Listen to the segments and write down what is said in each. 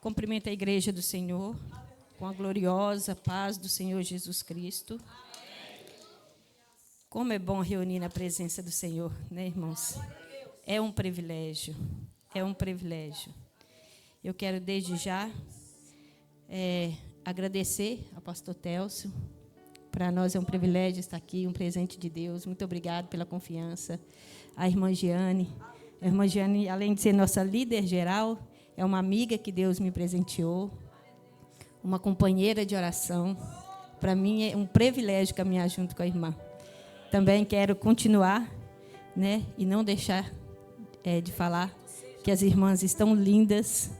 Cumprimento a igreja do Senhor com a gloriosa paz do Senhor Jesus Cristo. Como é bom reunir na presença do Senhor, né, irmãos? É um privilégio, é um privilégio. Eu quero desde já agradecer ao pastor Télcio. Para nós é um privilégio estar aqui, um presente de Deus. Muito obrigado pela confiança. A irmã Giane. A irmã Giane, além de ser nossa líder geral, é uma amiga que Deus me presenteou, uma companheira de oração. Para mim é um privilégio caminhar junto com a irmã. Também quero continuar, né, e não deixar de falar que as irmãs estão lindas.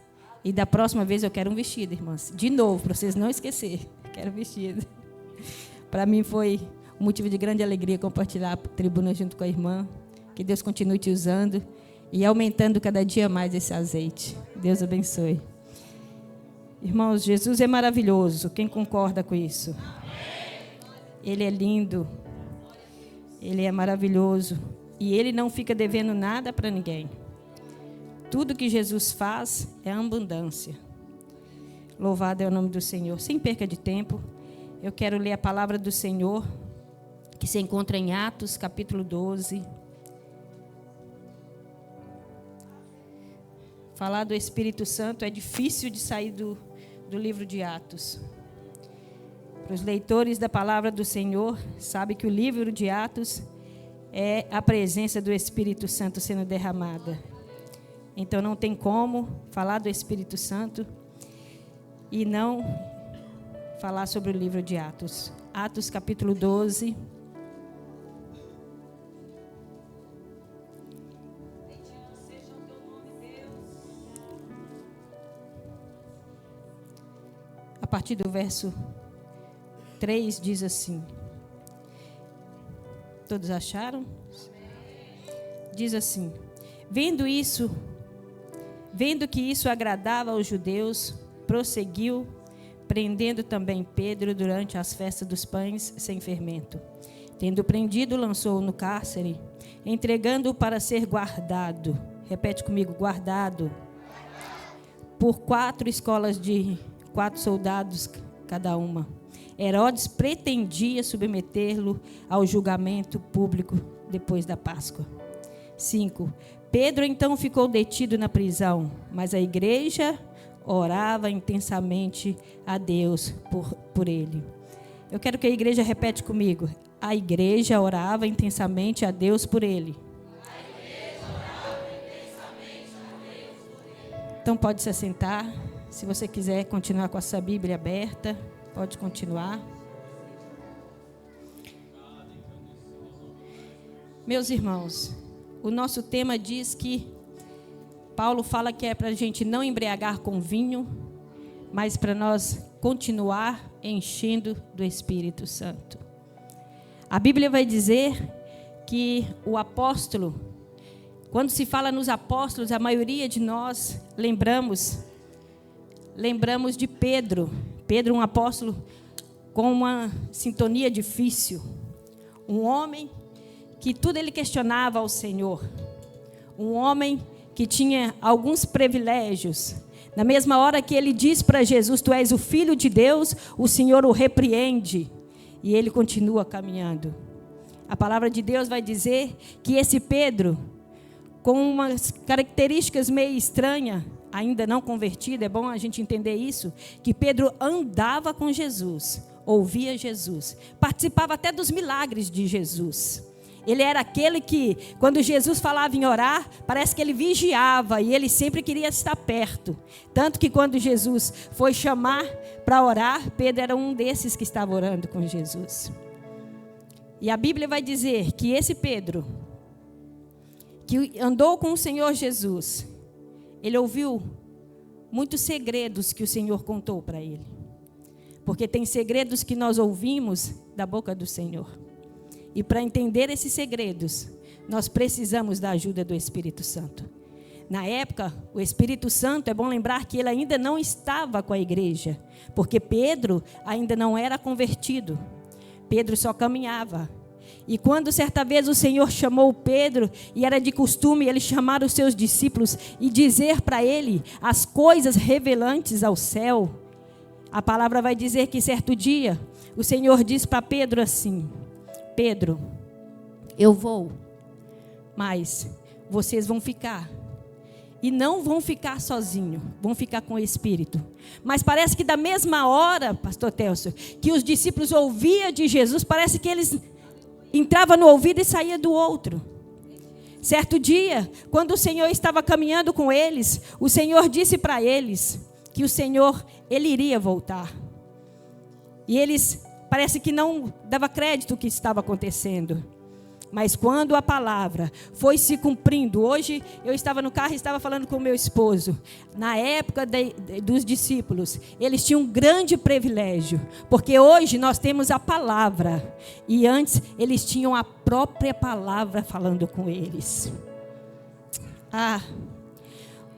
E da próxima vez eu quero um vestido, irmãs. De novo, para vocês não esquecerem. Quero um vestido. Para mim foi um motivo de grande alegria compartilhar a tribuna junto com a irmã. Que Deus continue te usando e aumentando cada dia mais esse azeite. Deus abençoe. Irmãos, Jesus é maravilhoso. Quem concorda com isso? Ele é lindo. Ele é maravilhoso. E Ele não fica devendo nada para ninguém. Tudo que Jesus faz é abundância. Louvado é o nome do Senhor. Sem perca de tempo, eu quero ler a palavra do Senhor, que se encontra em Atos, capítulo 12. Falar do Espírito Santo é difícil de sair do livro de Atos. Para os leitores da palavra do Senhor, sabe que o livro de Atos é a presença do Espírito Santo sendo derramada. Então não tem como falar do Espírito Santo e não falar sobre o livro de Atos. Atos capítulo 12. A partir do verso 3 diz assim. Todos acharam? Diz assim: Vendo que isso agradava aos judeus, prosseguiu, prendendo também Pedro durante as festas dos pães sem fermento. Tendo prendido, lançou-o no cárcere, entregando-o para ser guardado. Repete comigo, guardado. Por 4 escolas de 4 soldados cada uma. Herodes pretendia submeter-lo ao julgamento público depois da Páscoa. 5. Pedro então ficou detido na prisão, mas a igreja orava intensamente a Deus por ele. Eu quero que a igreja repete comigo. A igreja orava intensamente a Deus por ele. Então pode se assentar. Se você quiser continuar com a sua Bíblia aberta, pode continuar. Meus irmãos, o nosso tema diz que Paulo fala que é para a gente não embriagar com vinho, mas para nós continuar enchendo do Espírito Santo. A Bíblia vai dizer que o apóstolo, quando se fala nos apóstolos, a maioria de nós lembramos de Pedro. Pedro, um apóstolo com uma sintonia difícil. Um homem que tudo ele questionava ao Senhor. Um homem que tinha alguns privilégios. Na mesma hora que ele diz para Jesus, tu és o Filho de Deus, o Senhor o repreende. E ele continua caminhando. A palavra de Deus vai dizer que esse Pedro, com umas características meio estranhas, ainda não convertido, é bom a gente entender isso, que Pedro andava com Jesus, ouvia Jesus, participava até dos milagres de Jesus. Ele era aquele que, quando Jesus falava em orar, parece que ele vigiava e ele sempre queria estar perto. Tanto que quando Jesus foi chamar para orar, Pedro era um desses que estava orando com Jesus. E a Bíblia vai dizer que esse Pedro, que andou com o Senhor Jesus, ele ouviu muitos segredos que o Senhor contou para ele. Porque tem segredos que nós ouvimos da boca do Senhor. E para entender esses segredos, nós precisamos da ajuda do Espírito Santo. Na época, o Espírito Santo, é bom lembrar que ele ainda não estava com a igreja, porque Pedro ainda não era convertido. Pedro só caminhava. E quando certa vez o Senhor chamou Pedro, e era de costume ele chamar os seus discípulos e dizer para ele as coisas revelantes ao céu, a palavra vai dizer que certo dia o Senhor disse para Pedro assim: Pedro, eu vou, mas vocês vão ficar. E não vão ficar sozinhos, vão ficar com o Espírito. Mas parece que da mesma hora, pastor Telso, que os discípulos ouviam de Jesus, parece que eles entravam no ouvido e saíam do outro. Certo dia, quando o Senhor estava caminhando com eles, o Senhor disse para eles que o Senhor, Ele iria voltar. E eles, parece que não dava crédito ao que estava acontecendo. Mas quando a palavra foi se cumprindo, hoje eu estava no carro e estava falando com o meu esposo, na época dos discípulos, eles tinham um grande privilégio, porque hoje nós temos a palavra, e antes eles tinham a própria palavra falando com eles.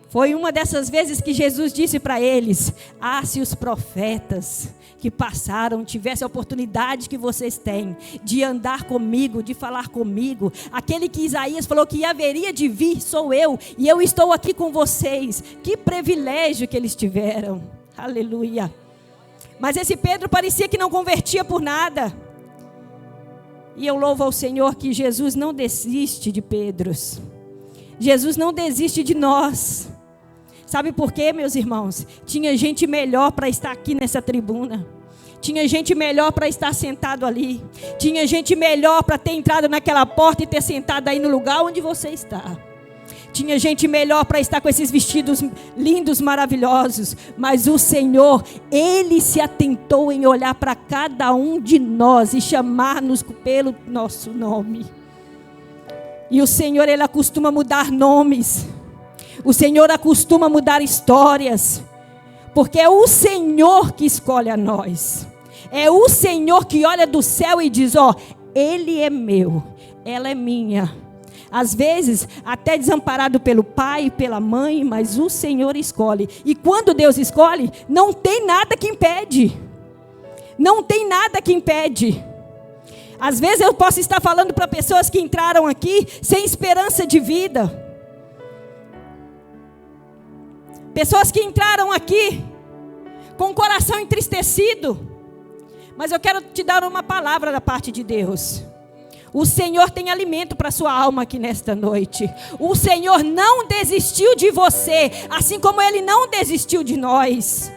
Foi uma dessas vezes que Jesus disse para eles: se os profetas que passaram tivessem a oportunidade que vocês têm de andar comigo, de falar comigo, aquele que Isaías falou que haveria de vir, sou eu, e eu estou aqui com vocês. Que privilégio que eles tiveram, aleluia. Mas esse Pedro parecia que não convertia por nada, e eu louvo ao Senhor que Jesus não desiste de Pedros, Jesus não desiste de nós. Sabe por quê, meus irmãos? Tinha gente melhor para estar aqui nessa tribuna. Tinha gente melhor para estar sentado ali. Tinha gente melhor para ter entrado naquela porta e ter sentado aí no lugar onde você está. Tinha gente melhor para estar com esses vestidos lindos, maravilhosos. Mas o Senhor, Ele se atentou em olhar para cada um de nós e chamar-nos pelo nosso nome. E o Senhor, Ele acostuma mudar nomes. O Senhor acostuma mudar histórias, porque é o Senhor que escolhe a nós. É o Senhor que olha do céu e diz: Ele é meu, ela é minha. Às vezes até desamparado pelo pai e pela mãe, mas o Senhor escolhe. E quando Deus escolhe, não tem nada que impede. Não tem nada que impede. Às vezes eu posso estar falando para pessoas que entraram aqui sem esperança de vida. Pessoas que entraram aqui com o coração entristecido. Mas eu quero te dar uma palavra da parte de Deus. O Senhor tem alimento para a sua alma aqui nesta noite. O Senhor não desistiu de você, assim como Ele não desistiu de nós.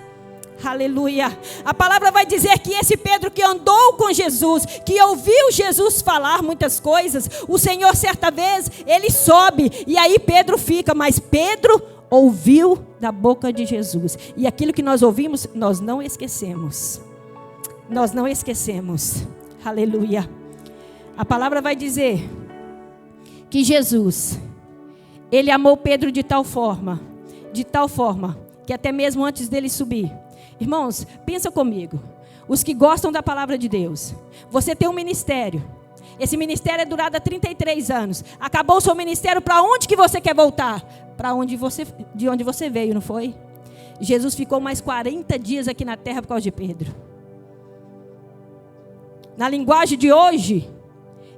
Aleluia. A palavra vai dizer que esse Pedro que andou com Jesus, que ouviu Jesus falar muitas coisas, o Senhor certa vez, Ele sobe, e aí Pedro fica, mas Pedro ouviu da boca de Jesus. E aquilo que nós ouvimos, nós não esquecemos. Nós não esquecemos. Aleluia. A palavra vai dizer que Jesus, Ele amou Pedro de tal forma, que até mesmo antes dele subir. Irmãos, pensa comigo. Os que gostam da palavra de Deus, você tem um ministério. Esse ministério é durado há 33 anos. Acabou o seu ministério, para onde que você quer voltar? De onde você veio, não foi? Jesus ficou mais 40 dias aqui na terra por causa de Pedro. Na linguagem de hoje,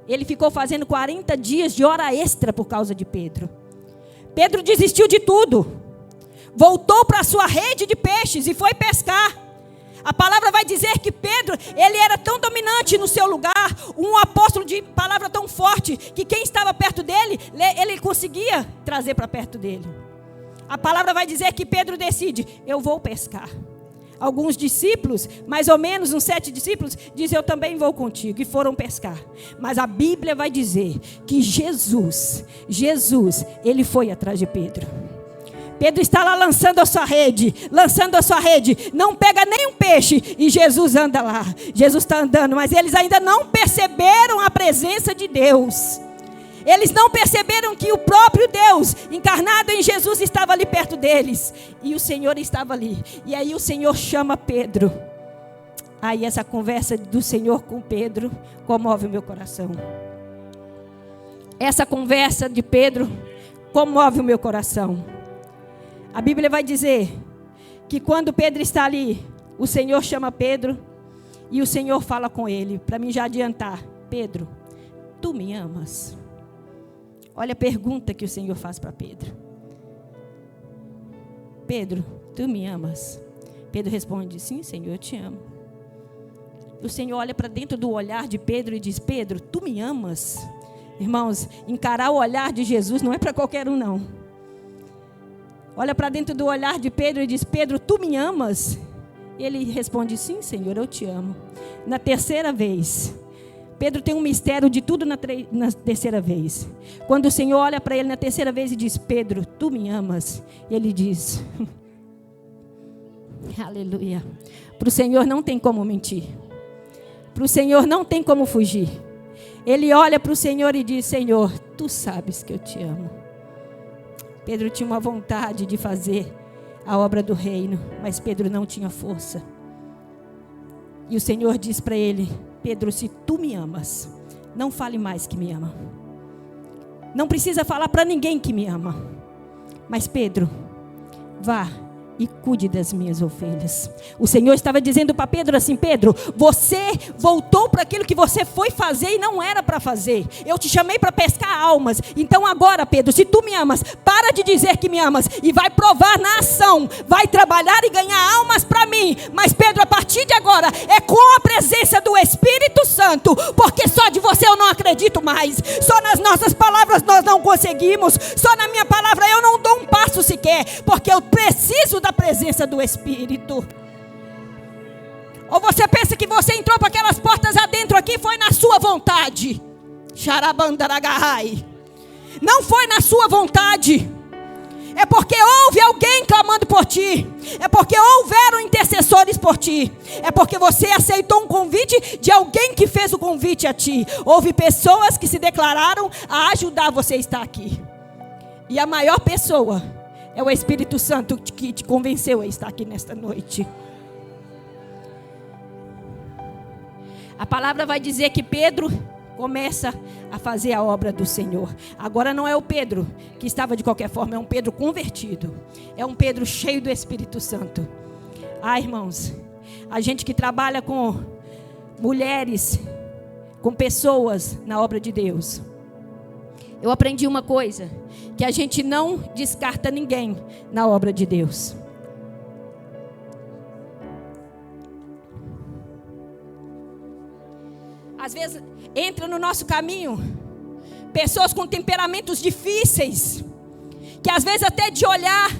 ele ficou fazendo 40 dias de hora extra por causa de Pedro. Pedro desistiu de tudo. Voltou para a sua rede de peixes e foi pescar. A palavra vai dizer que Pedro, ele era tão dominante no seu lugar, um apóstolo de palavra tão forte, que quem estava perto dele, ele conseguia trazer para perto dele. A palavra vai dizer que Pedro decide: eu vou pescar. Alguns discípulos, mais ou menos uns 7 discípulos, dizem: eu também vou contigo, e foram pescar. Mas a Bíblia vai dizer que Jesus, ele foi atrás de Pedro. Pedro está lá lançando a sua rede, não pega nem um peixe, e Jesus anda lá. Jesus está andando, mas eles ainda não perceberam a presença de Deus. Eles não perceberam que o próprio Deus, encarnado em Jesus, estava ali perto deles. E o Senhor estava ali. E aí o Senhor chama Pedro. Aí essa conversa do Senhor com Pedro comove o meu coração. Essa conversa de Pedro comove o meu coração. A Bíblia vai dizer que quando Pedro está ali, o Senhor chama Pedro e o Senhor fala com ele. Para mim já adiantar: Pedro, tu me amas? Olha a pergunta que o Senhor faz para Pedro. Pedro, tu me amas? Pedro responde, sim, Senhor, eu te amo. O Senhor olha para dentro do olhar de Pedro e diz, Pedro, tu me amas? Irmãos, encarar o olhar de Jesus não é para qualquer um, não. Olha para dentro do olhar de Pedro e diz, Pedro, tu me amas? Ele responde, sim, Senhor, eu te amo. Na terceira vez, Pedro tem um mistério de tudo na terceira vez. Quando o Senhor olha para ele na terceira vez e diz, Pedro, tu me amas? Ele diz, aleluia. Para o Senhor não tem como mentir. Para o Senhor não tem como fugir. Ele olha para o Senhor e diz, Senhor, tu sabes que eu te amo. Pedro tinha uma vontade de fazer a obra do reino, mas Pedro não tinha força. E o Senhor diz para ele, Pedro, se tu me amas, não fale mais que me ama. Não precisa falar para ninguém que me ama. Mas Pedro, vá e cuide das minhas ovelhas. O Senhor estava dizendo para Pedro assim, Pedro, você voltou para aquilo que você foi fazer e não era para fazer. Eu te chamei para pescar almas. Então agora, Pedro, se tu me amas, para de dizer que me amas e vai provar na ação. Vai trabalhar e ganhar almas para mim. Mas Pedro, a partir de agora, é com a presença do Espírito Santo, porque só de você eu não acredito mais. Só nas nossas palavras nós não conseguimos. Só na minha palavra eu não dou um passo sequer, porque eu preciso da presença do Espírito. Ou você pensa que você entrou para aquelas portas adentro aqui foi na sua vontade? Xarabandaragahai. Não foi na sua vontade. É porque houve alguém clamando por ti. É porque houveram intercessores por ti. É porque você aceitou um convite de alguém que fez o convite a ti. Houve pessoas que se declararam a ajudar você a estar aqui. E a maior pessoa é o Espírito Santo que te convenceu a estar aqui nesta noite. A palavra vai dizer que Pedro começa a fazer a obra do Senhor. Agora não é o Pedro que estava de qualquer forma, é um Pedro convertido. É um Pedro cheio do Espírito Santo. Ah, irmãos, a gente que trabalha com mulheres, com pessoas na obra de Deus, eu aprendi uma coisa, que a gente não descarta ninguém na obra de Deus. Às vezes entra no nosso caminho pessoas com temperamentos difíceis, que às vezes até de olhar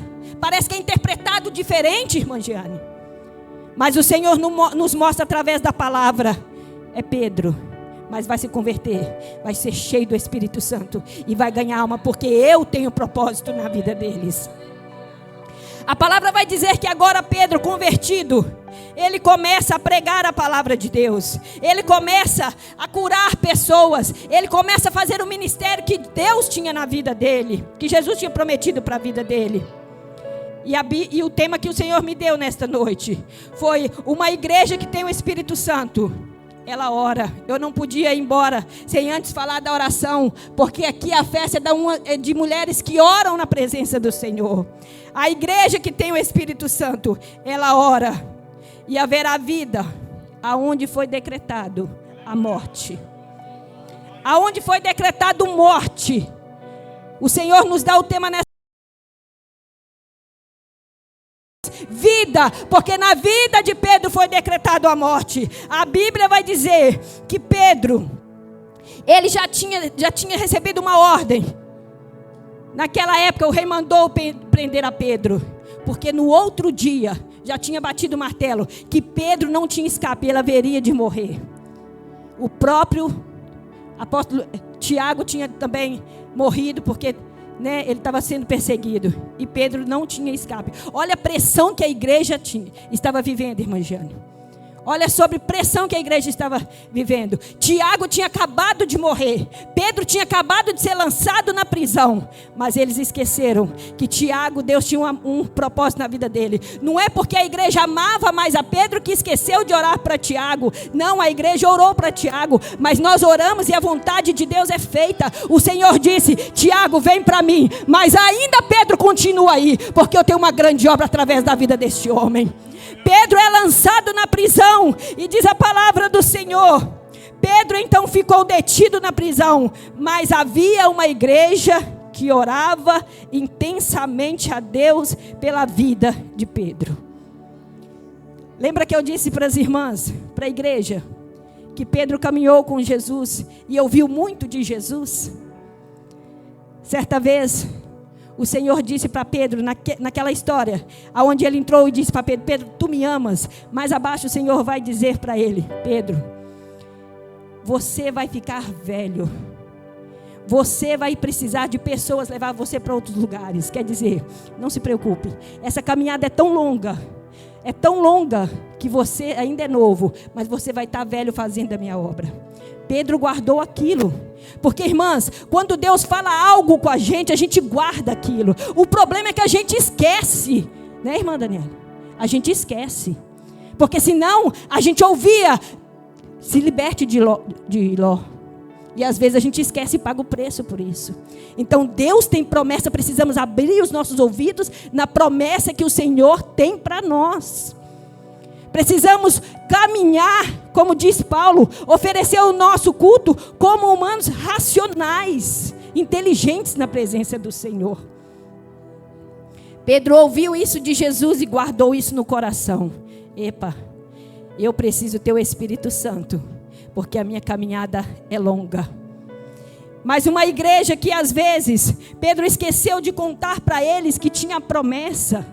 parece que é interpretado diferente, irmã Giane. Mas o Senhor nos mostra através da palavra, é Pedro, mas vai se converter, vai ser cheio do Espírito Santo e vai ganhar alma, porque eu tenho propósito na vida deles. A palavra vai dizer que agora Pedro, convertido, ele começa a pregar a palavra de Deus. Ele começa a curar pessoas. Ele começa a fazer o ministério que Deus tinha na vida dele, que Jesus tinha prometido para a vida dele. E o tema que o Senhor me deu nesta noite foi uma igreja que tem o Espírito Santo. Ela ora. Eu não podia ir embora sem antes falar da oração, porque aqui a festa é de mulheres que oram na presença do Senhor. A igreja que tem o Espírito Santo, ela ora. E haverá vida aonde foi decretado a morte. Aonde foi decretado morte. O Senhor nos dá o tema nessa vida, porque na vida de Pedro foi decretado a morte. A Bíblia vai dizer que Pedro, ele já tinha recebido uma ordem. Naquela época o rei mandou prender a Pedro, porque no outro dia já tinha batido o martelo que Pedro não tinha escape, ele haveria de morrer. O próprio apóstolo Tiago tinha também morrido, porque ele estava sendo perseguido. E Pedro não tinha escape. Olha a pressão que a igreja estava vivendo, irmã Jane. Olha sobre a pressão que a igreja estava vivendo. Tiago tinha acabado de morrer. Pedro tinha acabado de ser lançado na prisão. Mas eles esqueceram que Tiago, Deus tinha um propósito na vida dele. Não é porque a igreja amava mais a Pedro que esqueceu de orar para Tiago. Não, a igreja orou para Tiago. Mas nós oramos e a vontade de Deus é feita. O Senhor disse, Tiago, vem para mim. Mas ainda Pedro continua aí, porque eu tenho uma grande obra através da vida deste homem. Pedro é lançado na prisão e diz a palavra do Senhor. Pedro então ficou detido na prisão, mas havia uma igreja que orava intensamente a Deus pela vida de Pedro. Lembra que eu disse para as irmãs, para a igreja, que Pedro caminhou com Jesus e ouviu muito de Jesus? Certa vez, o Senhor disse para Pedro, naquela história, onde ele entrou e disse para Pedro: Pedro, tu me amas. Mais abaixo o Senhor vai dizer para ele: Pedro, você vai ficar velho. Você vai precisar de pessoas levar você para outros lugares. Quer dizer, não se preocupe, essa caminhada é tão longa que você ainda é novo, mas você vai estar velho fazendo a minha obra. Pedro guardou aquilo, porque, irmãs, quando Deus fala algo com a gente guarda aquilo. O problema é que a gente esquece, né, irmã Daniela? A gente esquece, porque senão a gente ouvia: se liberte de Ló. E às vezes a gente esquece e paga o preço por isso. Então Deus tem promessa, precisamos abrir os nossos ouvidos na promessa que o Senhor tem para nós. Precisamos caminhar, como diz Paulo, oferecer o nosso culto como humanos racionais, inteligentes na presença do Senhor. Pedro ouviu isso de Jesus e guardou isso no coração. Epa, eu preciso ter o Espírito Santo, porque a minha caminhada é longa. Mas uma igreja que às vezes Pedro esqueceu de contar para eles que tinha promessa,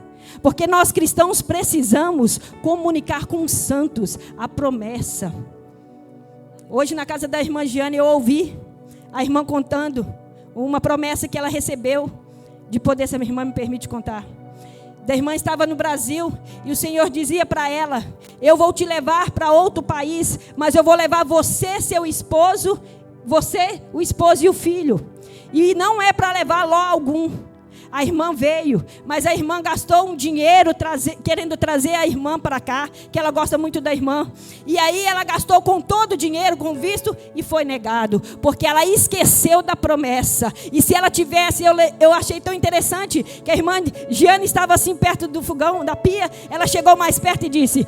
porque nós cristãos precisamos comunicar com os santos a promessa. Hoje na casa da irmã Giane eu ouvi a irmã contando uma promessa que ela recebeu de poder, se a minha irmã me permite contar. A irmã estava no Brasil e o Senhor dizia para ela: eu vou te levar para outro país, mas eu vou levar você, seu esposo, você, o esposo e o filho. E não é para levar Ló algum. A irmã veio, mas a irmã gastou um dinheiro querendo trazer a irmã para cá, que ela gosta muito da irmã. E aí ela gastou com todo o dinheiro, com visto, e foi negado, porque ela esqueceu da promessa. E se ela tivesse, eu achei tão interessante, que a irmã Giane estava assim perto do fogão, da pia, ela chegou mais perto e disse: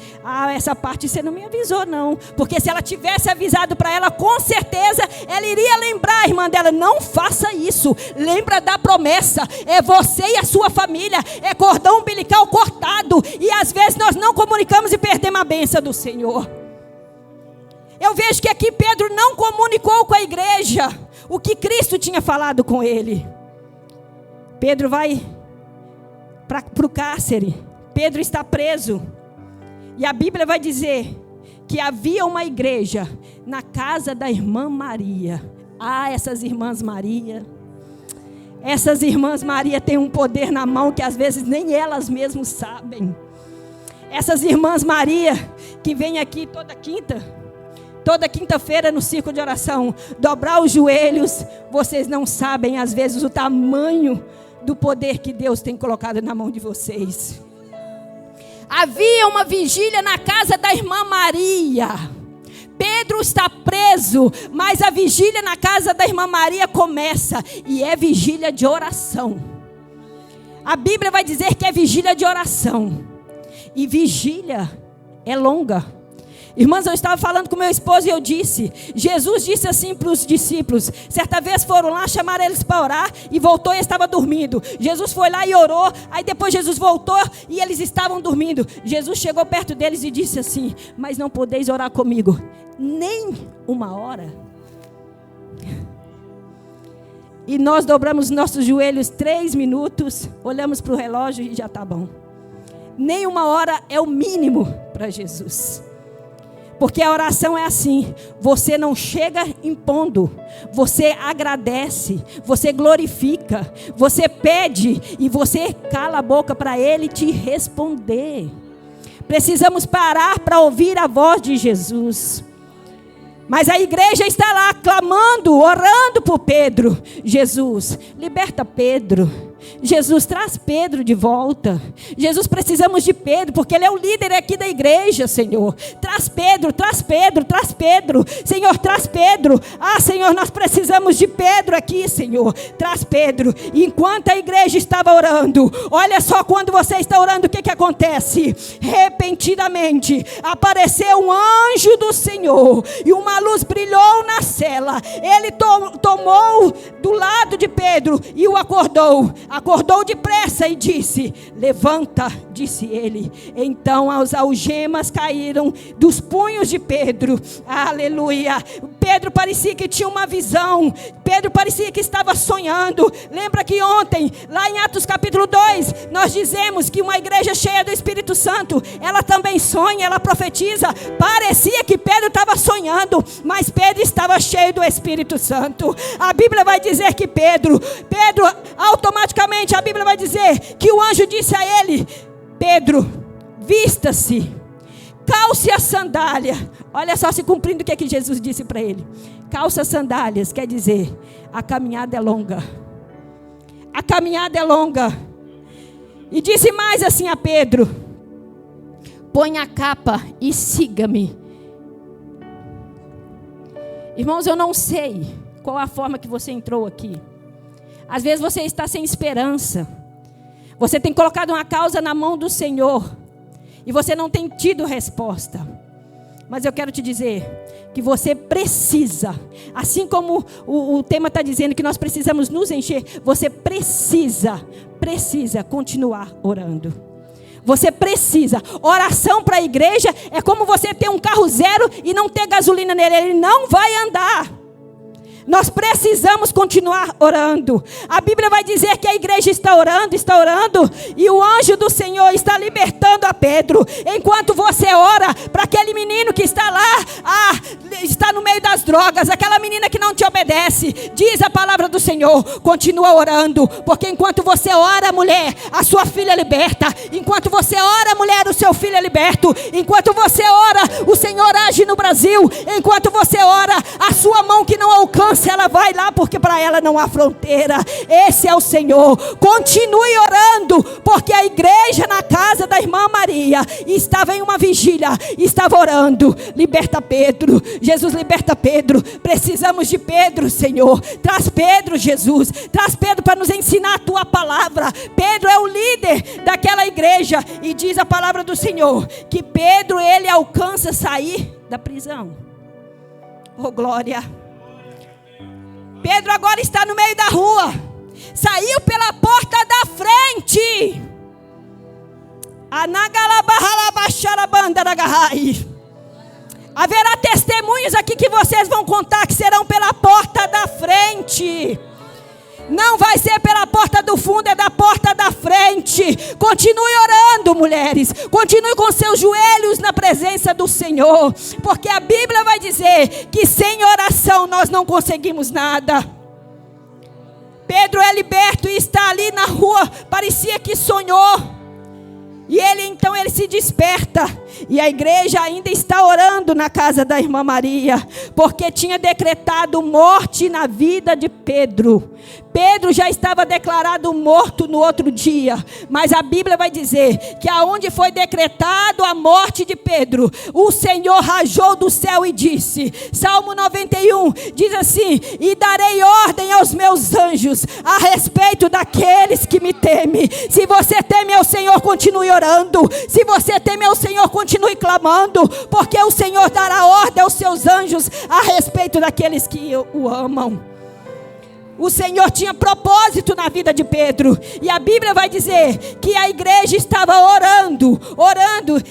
essa parte você não me avisou não, porque se ela tivesse avisado para ela, com certeza ela iria lembrar a irmã dela: não faça isso, lembra da promessa, é você e a sua família, é cordão umbilical cortado. E às vezes nós não comunicamos e perdemos a bênção do Senhor. Eu vejo que aqui Pedro não comunicou com a igreja o que Cristo tinha falado com ele. Pedro vai para o cárcere, Pedro está preso, e a Bíblia vai dizer que havia uma igreja na casa da irmã Maria. Essas irmãs Maria. Essas irmãs Maria têm um poder na mão que às vezes nem elas mesmas sabem. Essas irmãs Maria que vêm aqui toda quinta-feira no círculo de oração, dobrar os joelhos, vocês não sabem às vezes o tamanho do poder que Deus tem colocado na mão de vocês. Havia uma vigília na casa da irmã Maria. Pedro está preso, mas a vigília na casa da irmã Maria começa, e é vigília de oração. A Bíblia vai dizer que é vigília de oração, e vigília é longa. Irmãs, eu estava falando com meu esposo e eu disse, Jesus disse assim para os discípulos, certa vez foram lá, chamaram eles para orar, e voltou e estava dormindo. Jesus foi lá e orou, aí depois Jesus voltou e eles estavam dormindo. Jesus chegou perto deles e disse assim: mas não podeis orar comigo nem uma hora? E nós dobramos nossos joelhos 3 minutos, olhamos para o relógio e já está bom. Nem uma hora é o mínimo para Jesus. Porque a oração é assim, você não chega impondo, você agradece, você glorifica, você pede e você cala a boca para Ele te responder. Precisamos parar para ouvir a voz de Jesus. Mas a igreja está lá clamando, orando por Pedro. Jesus, liberta Pedro. Jesus, traz Pedro de volta. Jesus, precisamos de Pedro, porque ele é o líder aqui da igreja, Senhor. Traz Pedro, traz Pedro, traz Pedro. Senhor, traz Pedro. Ah, Senhor, nós precisamos de Pedro aqui, Senhor. Traz Pedro. E enquanto a igreja estava orando, olha só, quando você está orando, o que acontece? Repentinamente apareceu um anjo do Senhor e uma luz brilhou na cela. Ele tomou do lado de Pedro e o acordou depressa e disse: levanta, disse ele. Então as algemas caíram dos punhos de Pedro. Aleluia. Pedro parecia que tinha uma visão. Pedro parecia que estava sonhando. Lembra que ontem, lá em Atos capítulo 2, nós dizemos que uma igreja cheia do Espírito Santo, ela também sonha, ela profetiza. Parecia que Pedro estava sonhando, mas Pedro estava cheio do Espírito Santo. A Bíblia vai dizer que Pedro, automaticamente a Bíblia vai dizer que o anjo disse a ele: Pedro, vista-se, calce a sandália. Olha só, se cumprindo o que Jesus disse para ele. Calça as sandálias, quer dizer, a caminhada é longa. A caminhada é longa. E disse mais assim a Pedro: põe a capa e siga-me. Irmãos, eu não sei qual a forma que você entrou aqui. Às vezes você está sem esperança. Você tem colocado uma causa na mão do Senhor e você não tem tido resposta. Mas eu quero te dizer que você precisa, assim como o tema está dizendo que nós precisamos nos encher, você precisa continuar orando. Você precisa. Oração para a igreja é como você ter um carro zero e não ter gasolina nele. Ele não vai andar. Nós precisamos continuar orando. A Bíblia vai dizer que a igreja está orando, e o anjo do Senhor está libertando a Pedro. Enquanto você ora para aquele menino que está lá, está no meio das drogas, aquela menina que não te obedece, diz a palavra do Senhor, continua orando, porque enquanto você ora, mulher, a sua filha é liberta. Enquanto você ora, mulher, o seu filho é liberto. Enquanto você ora, o Senhor age no Brasil. Enquanto você ora, a sua mão que não alcança, ela vai lá, porque para ela não há fronteira. Esse é o Senhor. Continue orando, porque a igreja na casa da irmã Maria estava em uma vigília, estava orando. Liberta Pedro, Jesus, liberta Pedro. Precisamos de Pedro, Senhor. Traz Pedro, Jesus. Traz Pedro para nos ensinar a tua palavra. Pedro é o líder daquela igreja, e diz a palavra do Senhor que Pedro, ele alcança sair da prisão. Oh, glória. Pedro agora está no meio da rua. Saiu pela porta da frente. Haverá testemunhos aqui que vocês vão contar que serão pela porta da frente. Não vai ser pela porta do fundo, é da porta da frente. Continue orando, mulheres. Continue com seus joelhos na presença do Senhor. Porque a Bíblia vai dizer que sem oração nós não conseguimos nada. Pedro é liberto e está ali na rua. Parecia que sonhou. E ele se desperta. E a igreja ainda está orando na casa da irmã Maria, porque tinha decretado morte na vida de Pedro. Pedro já estava declarado morto no outro dia, mas a Bíblia vai dizer que aonde foi decretado a morte de Pedro, o Senhor rajou do céu e disse, Salmo 91 diz assim: e darei ordem aos meus anjos a respeito daqueles que me temem. Se você teme ao Senhor, continue orando. Se você teme ao Senhor, continue clamando, porque o Senhor dará ordem aos seus anjos a respeito daqueles que o amam. O Senhor tinha propósito na vida de Pedro. E a Bíblia vai dizer que a igreja estava orando,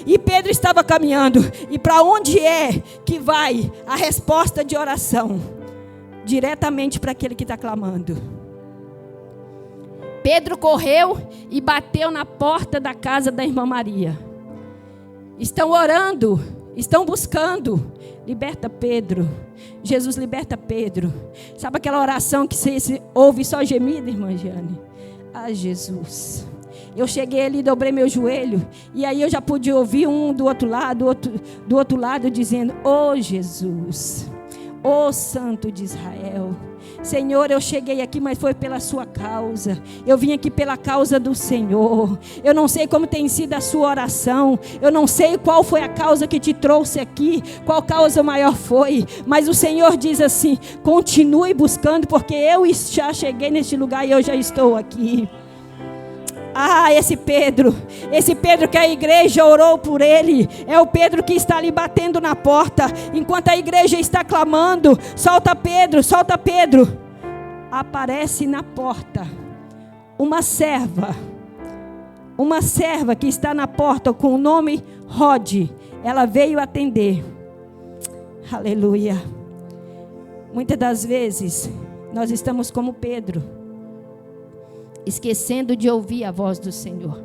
e Pedro estava caminhando. E para onde é que vai a resposta de oração? Diretamente para aquele que está clamando. Pedro correu e bateu na porta da casa da irmã Maria. Estão orando, estão buscando. Liberta Pedro. Jesus, liberta Pedro. Sabe aquela oração que você ouve só gemido, irmã Jane? Ah, Jesus. Eu cheguei ali, dobrei meu joelho, e aí eu já pude ouvir um do outro lado dizendo: oh Jesus, oh Santo de Israel, Senhor, eu cheguei aqui, mas foi pela sua causa. Eu vim aqui pela causa do Senhor. Eu não sei como tem sido a sua oração. Eu não sei qual foi a causa que te trouxe aqui, qual causa maior foi. Mas o Senhor diz assim: continue buscando, porque eu já cheguei neste lugar e eu já estou aqui. Ah, esse Pedro que a igreja orou por ele, é o Pedro que está ali batendo na porta, enquanto a igreja está clamando: solta Pedro, solta Pedro. Aparece na porta uma serva que está na porta com o nome Rod. Ela veio atender. Aleluia. Muitas das vezes nós estamos como Pedro, esquecendo de ouvir a voz do Senhor.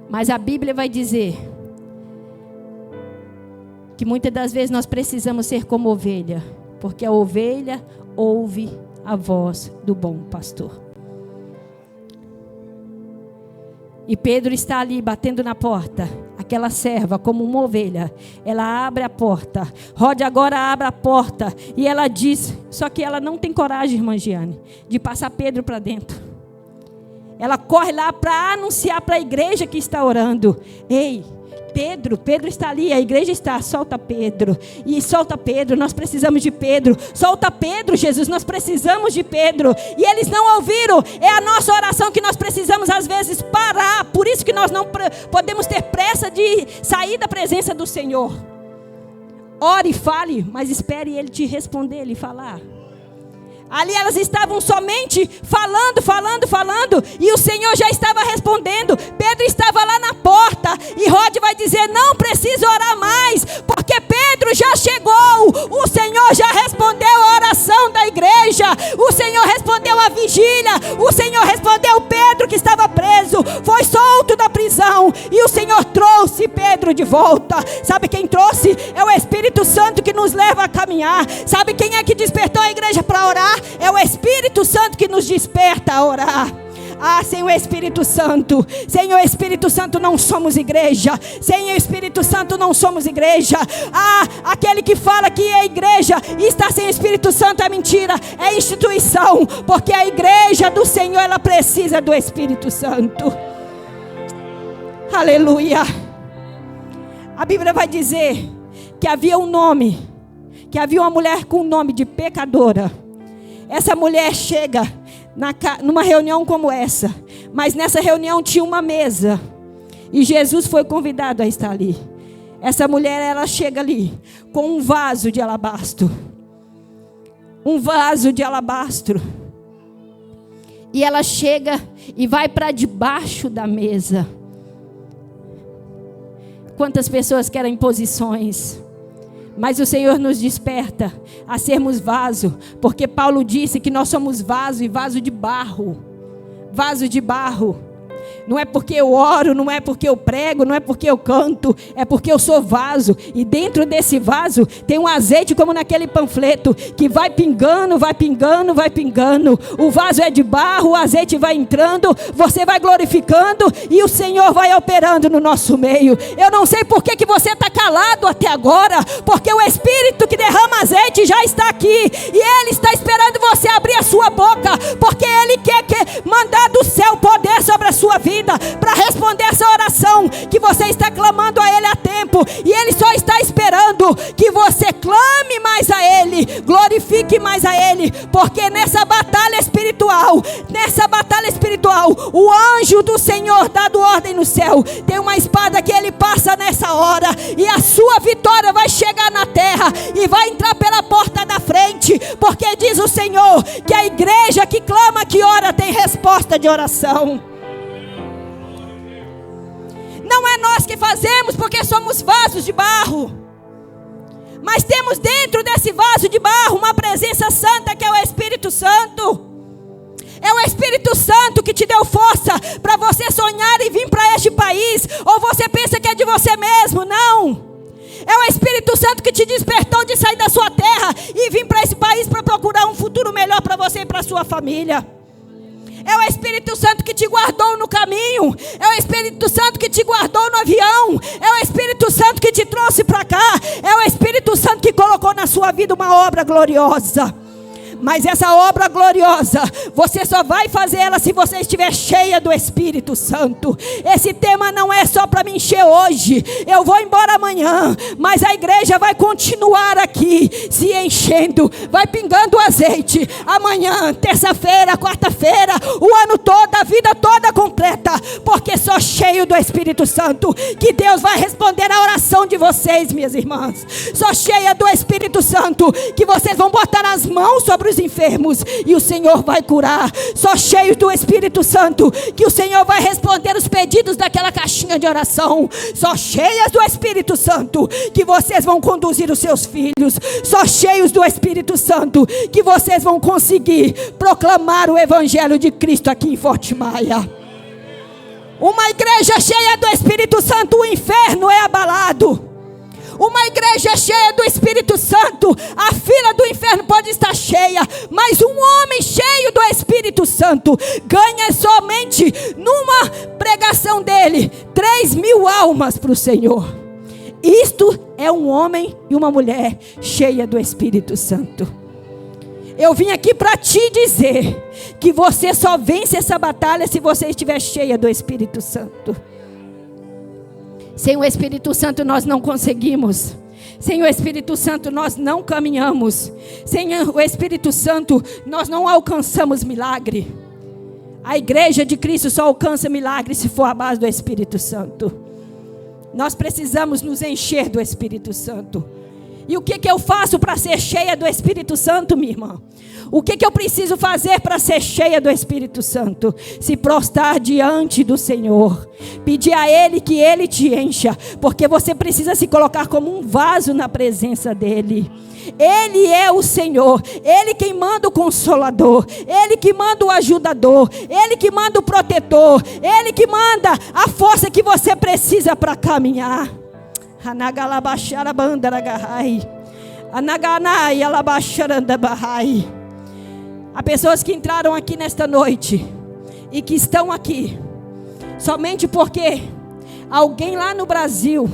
Mas a Bíblia vai dizer que muitas das vezes nós precisamos ser como ovelha, porque a ovelha ouve a voz do bom pastor. E Pedro está ali batendo na porta. Aquela serva, como uma ovelha, ela abre a porta. Rod agora abre a porta e ela diz, só que ela não tem coragem, irmã Giane, de passar Pedro para dentro. Ela corre lá para anunciar para a igreja que está orando: ei, Pedro está ali, a igreja está, solta Pedro. E solta Pedro, nós precisamos de Pedro. Solta Pedro, Jesus, nós precisamos de Pedro. E eles não ouviram. É a nossa oração que nós precisamos às vezes parar. Por isso que nós não podemos ter pressa de sair da presença do Senhor. Ore e fale, mas espere Ele te responder, Ele falar. Ali elas estavam somente falando, e o Senhor já estava respondendo. Pedro estava lá na porta, e Rod vai dizer: não precisa orar mais, porque Pedro já chegou. O Senhor já respondeu a oração da igreja, o Senhor respondeu a vigília, o Senhor respondeu Pedro que estava preso, foi solto da prisão, e o Senhor trouxe Pedro de volta. Sabe quem trouxe? É o Espírito Santo que nos leva a caminhar. Sabe quem é que despertou a igreja para orar? É o Espírito Santo que nos desperta a orar. Ah, sem o Espírito Santo, não somos igreja. Sem o Espírito Santo não somos igreja. Ah, aquele que fala que é igreja e está sem o Espírito Santo é mentira, é instituição. Porque a igreja do Senhor, ela precisa do Espírito Santo. Aleluia. A Bíblia vai dizer que havia uma mulher com o nome de pecadora. Essa mulher chega numa reunião como essa, mas nessa reunião tinha uma mesa, e Jesus foi convidado a estar ali. Essa mulher, ela chega ali com um vaso de alabastro, e ela chega e vai para debaixo da mesa. Quantas pessoas querem posições? Mas o Senhor nos desperta a sermos vaso, porque Paulo disse que nós somos vaso, e vaso de barro. Vaso de barro. Não é porque eu oro, não é porque eu prego, não é porque eu canto, é porque eu sou vaso. E dentro desse vaso tem um azeite, como naquele panfleto, que vai pingando. O vaso é de barro, o azeite vai entrando, você vai glorificando e o Senhor vai operando no nosso meio. Eu não sei por que você está calado até agora, porque o Espírito que derrama azeite já está aqui, e Ele está esperando você abrir a sua boca, porque Ele quer mandar do céu poder sobre a sua vida, para responder essa oração que você está clamando a Ele há tempo, e Ele só está esperando que você clame mais a Ele, glorifique mais a Ele, porque nessa batalha espiritual, o anjo do Senhor, dado ordem no céu, tem uma espada que ele passa nessa hora, e a sua vitória vai chegar na terra, e vai entrar pela porta da frente, porque diz o Senhor, que a igreja que clama, que ora, tem resposta de oração. Não é nós que fazemos, porque somos vasos de barro, mas temos dentro desse vaso de barro uma presença santa, que é o Espírito Santo. É o Espírito Santo que te deu força para você sonhar e vir para este país. Ou você pensa que é de você mesmo? Não. É o Espírito Santo que te despertou de sair da sua terra e vir para esse país para procurar um futuro melhor para você e para a sua família. É o Espírito Santo que te guardou no caminho. É o Espírito Santo que te guardou no avião. É o Espírito Santo que te trouxe para cá. É o Espírito Santo que colocou na sua vida uma obra gloriosa. Mas essa obra gloriosa, você só vai fazer ela se você estiver cheia do Espírito Santo. Esse tema não é só para me encher hoje. Eu vou embora amanhã, mas a igreja vai continuar aqui, se enchendo, vai pingando azeite. Amanhã, terça-feira, quarta-feira, o ano todo, a vida toda completa. Porque só cheio do Espírito Santo que Deus vai responder a oração de vocês, minhas irmãs. Só cheia do Espírito Santo que vocês vão botar as mãos sobre os enfermos e o Senhor vai curar. Só cheio do Espírito Santo que o Senhor vai responder os pedidos daquela caixinha de oração. Só cheias do Espírito Santo que vocês vão conduzir os seus filhos. Só cheios do Espírito Santo que vocês vão conseguir proclamar o Evangelho de Cristo aqui em Forte Maia. Uma igreja cheia do Espírito Santo, o inferno é abalado. Uma igreja cheia do Espírito Santo, a fila do inferno pode estar cheia, mas um homem cheio do Espírito Santo ganha somente numa pregação dele 3.000 almas para o Senhor. Isto é um homem e uma mulher cheia do Espírito Santo. Eu vim aqui para te dizer que você só vence essa batalha se você estiver cheia do Espírito Santo. Sem o Espírito Santo nós não conseguimos. Sem o Espírito Santo nós não caminhamos. Sem o Espírito Santo nós não alcançamos milagre. A igreja de Cristo só alcança milagre se for a base do Espírito Santo. Nós precisamos nos encher do Espírito Santo. E o que eu faço para ser cheia do Espírito Santo, minha irmã? O que eu preciso fazer para ser cheia do Espírito Santo? Se prostrar diante do Senhor. Pedir a Ele que Ele te encha. Porque você precisa se colocar como um vaso na presença dEle. Ele é o Senhor. Ele quem manda o Consolador. Ele que manda o Ajudador. Ele que manda o Protetor. Ele que manda a força que você precisa para caminhar. Há pessoas que entraram aqui nesta noite e que estão aqui somente porque alguém lá no Brasil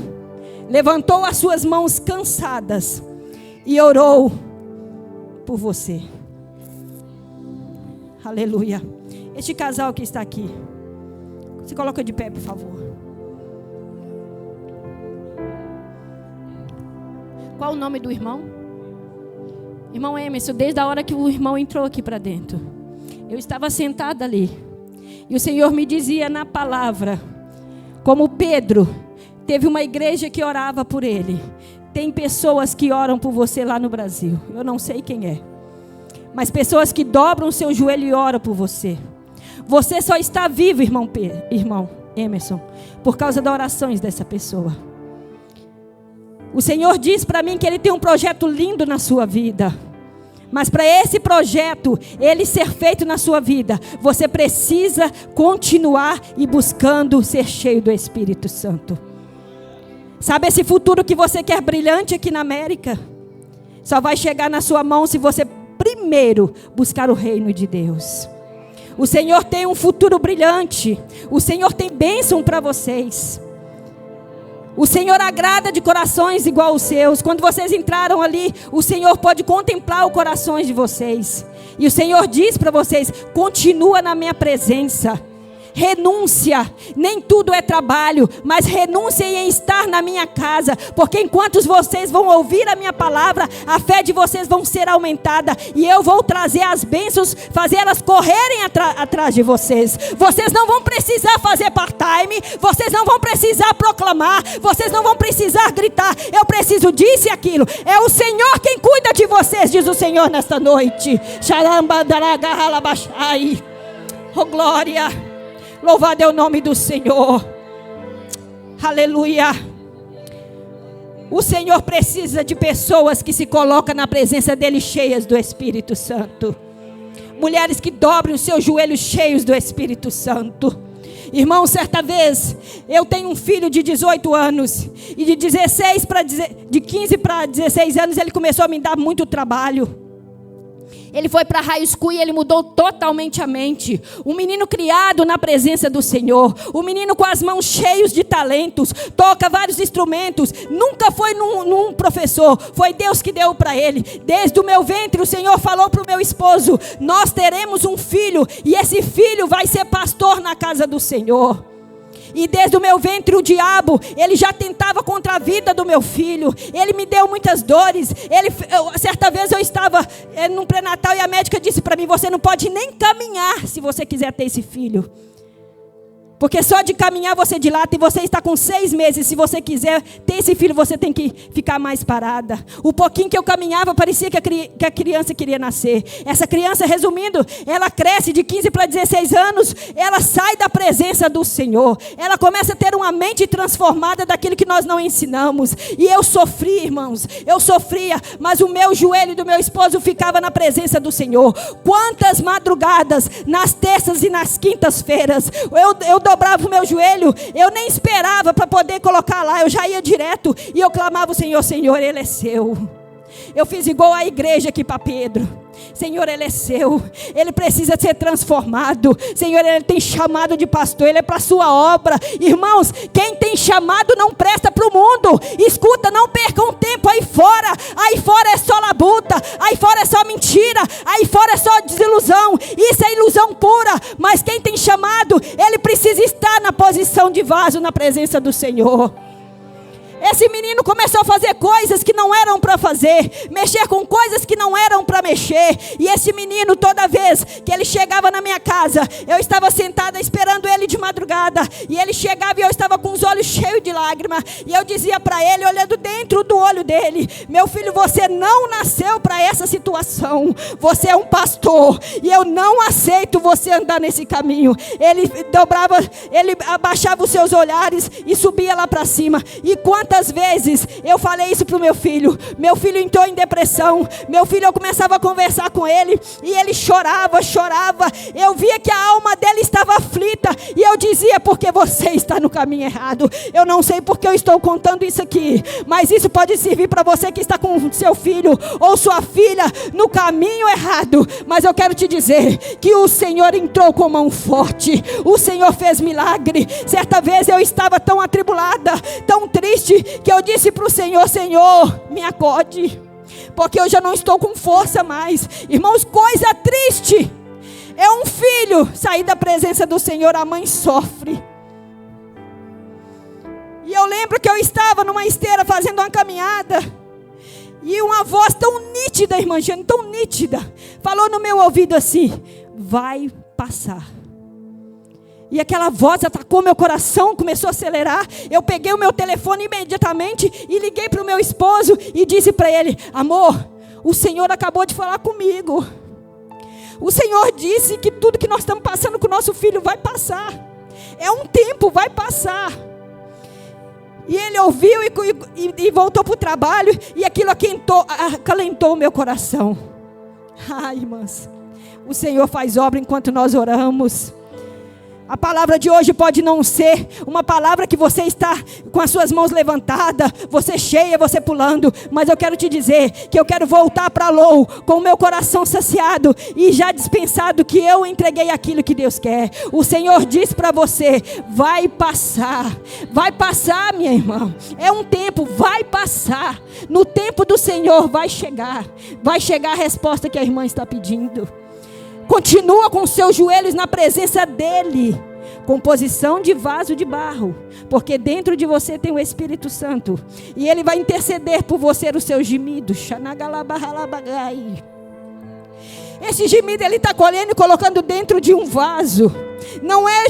levantou as suas mãos cansadas e orou por você. Aleluia. Este casal que está aqui, se coloca de pé, por favor. Qual o nome do irmão? Irmão Emerson, desde a hora que o irmão entrou aqui para dentro, eu estava sentada ali. E o Senhor me dizia na palavra, como Pedro, teve uma igreja que orava por ele. Tem pessoas que oram por você lá no Brasil. Eu não sei quem é. Mas pessoas que dobram o seu joelho e oram por você. Você só está vivo, irmão Emerson, por causa das orações dessa pessoa. O Senhor diz para mim que Ele tem um projeto lindo na sua vida. Mas para esse projeto, ele ser feito na sua vida, você precisa continuar e buscando ser cheio do Espírito Santo. Sabe esse futuro que você quer brilhante aqui na América? Só vai chegar na sua mão se você primeiro buscar o reino de Deus. O Senhor tem um futuro brilhante. O Senhor tem bênção para vocês. O Senhor agrada de corações igual os seus. Quando vocês entraram ali, o Senhor pode contemplar os corações de vocês. E o Senhor diz para vocês: continua na minha presença. Renúncia, nem tudo é trabalho, mas renúnciem em estar na minha casa, porque enquanto vocês vão ouvir a minha palavra, a fé de vocês vão ser aumentada, e eu vou trazer as bênçãos, fazer elas correrem atrás de vocês. Vocês não vão precisar fazer part-time, vocês não vão precisar proclamar, vocês não vão precisar gritar, eu preciso disso e aquilo. É o Senhor quem cuida de vocês, diz o Senhor nesta noite. Oh glória! Louvado é o nome do Senhor. Aleluia. O Senhor precisa de pessoas que se colocam na presença dEle cheias do Espírito Santo. Mulheres que dobrem os seus joelhos cheios do Espírito Santo. Irmão, certa vez, eu tenho um filho de 18 anos. E de 15 para 16 anos ele começou a me dar muito trabalho. Ele foi para high school e ele mudou totalmente a mente. Um menino criado na presença do Senhor. Um menino com as mãos cheias de talentos. Toca vários instrumentos. Nunca foi num professor. Foi Deus que deu para ele. Desde o meu ventre o Senhor falou para o meu esposo: nós teremos um filho. E esse filho vai ser pastor na casa do Senhor. E desde o meu ventre o diabo, ele já tentava contra a vida do meu filho. Ele me deu muitas dores. Certa vez eu estava num pré-natal e a médica disse para mim: você não pode nem caminhar se você quiser ter esse filho. Porque só de caminhar você dilata, e você está com 6 meses. Se você quiser ter esse filho, você tem que ficar mais parada. O pouquinho que eu caminhava, parecia que a criança queria nascer. Essa criança, resumindo, ela cresce de 15 para 16 anos. Ela sai da presença do Senhor. Ela começa a ter uma mente transformada daquilo que nós não ensinamos. E eu sofri, irmãos. Eu sofria, mas o meu joelho do meu esposo ficava na presença do Senhor. Quantas madrugadas, nas terças e nas quintas-feiras, eu dobrava o meu joelho, eu nem esperava para poder colocar lá, eu já ia direto e eu clamava: o Senhor, Senhor, Ele é seu. Eu fiz igual a igreja aqui para Pedro: Senhor, Ele é seu, Ele precisa ser transformado. Senhor, Ele tem chamado de pastor, Ele é para a sua obra. Irmãos, quem tem chamado não presta para o mundo. Escuta, não percam tempo aí fora. Aí fora é só labuta, aí fora é só mentira, aí fora é só desilusão. Isso é ilusão pura. Mas quem tem chamado, ele precisa estar na posição de vaso na presença do Senhor. Esse menino começou a fazer coisas que não eram para fazer, mexer com coisas que não eram para mexer. E esse menino, toda vez que ele chegava na minha casa, eu estava sentada esperando ele de madrugada, e ele chegava e eu estava com os olhos cheios de lágrimas, e eu dizia para ele, olhando dentro do olho dele: meu filho, você não nasceu para essa situação. Você é um pastor, e eu não aceito você andar nesse caminho. Ele abaixava os seus olhares e subia lá para cima. E quantas vezes eu falei isso para o meu filho? Meu filho entrou em depressão. Meu filho, eu começava a conversar com ele e ele chorava. Eu via que a alma dele estava aflita, e eu dizia: porque você está no caminho errado. Eu não sei porque eu estou contando isso aqui, mas isso pode servir para você que está com seu filho ou sua filha no caminho errado. Mas eu quero te dizer que o Senhor entrou com mão forte. O Senhor fez milagre. Certa vez eu estava tão atribulada, tão triste, que eu disse para o Senhor: Senhor, me acode, porque eu já não estou com força mais. Irmãos, coisa triste é um filho sair da presença do Senhor. A mãe sofre. E eu lembro que eu estava numa esteira fazendo uma caminhada, e uma voz tão nítida, irmã Jane, tão nítida, falou no meu ouvido assim: vai passar. E aquela voz atacou meu coração, começou a acelerar. Eu peguei o meu telefone imediatamente e liguei para o meu esposo e disse para ele: amor, o Senhor acabou de falar comigo. O Senhor disse que tudo que nós estamos passando com o nosso filho vai passar. É um tempo, vai passar. E ele ouviu e voltou para o trabalho, e aquilo acalentou o meu coração. Ai, irmãs, o Senhor faz obra enquanto nós oramos. A palavra de hoje pode não ser uma palavra que você está com as suas mãos levantadas, você cheia, você pulando. Mas eu quero te dizer que eu quero voltar para Lou com o meu coração saciado e já dispensado, que eu entreguei aquilo que Deus quer. O Senhor diz para você: vai passar. Vai passar, minha irmã. É um tempo, vai passar. No tempo do Senhor vai chegar. Vai chegar a resposta que a irmã está pedindo. Continua com seus joelhos na presença dEle, com posição de vaso de barro, porque dentro de você tem o Espírito Santo, e Ele vai interceder por você os seus gemidos. Esse gemido Ele está colhendo e colocando dentro de um vaso. Não é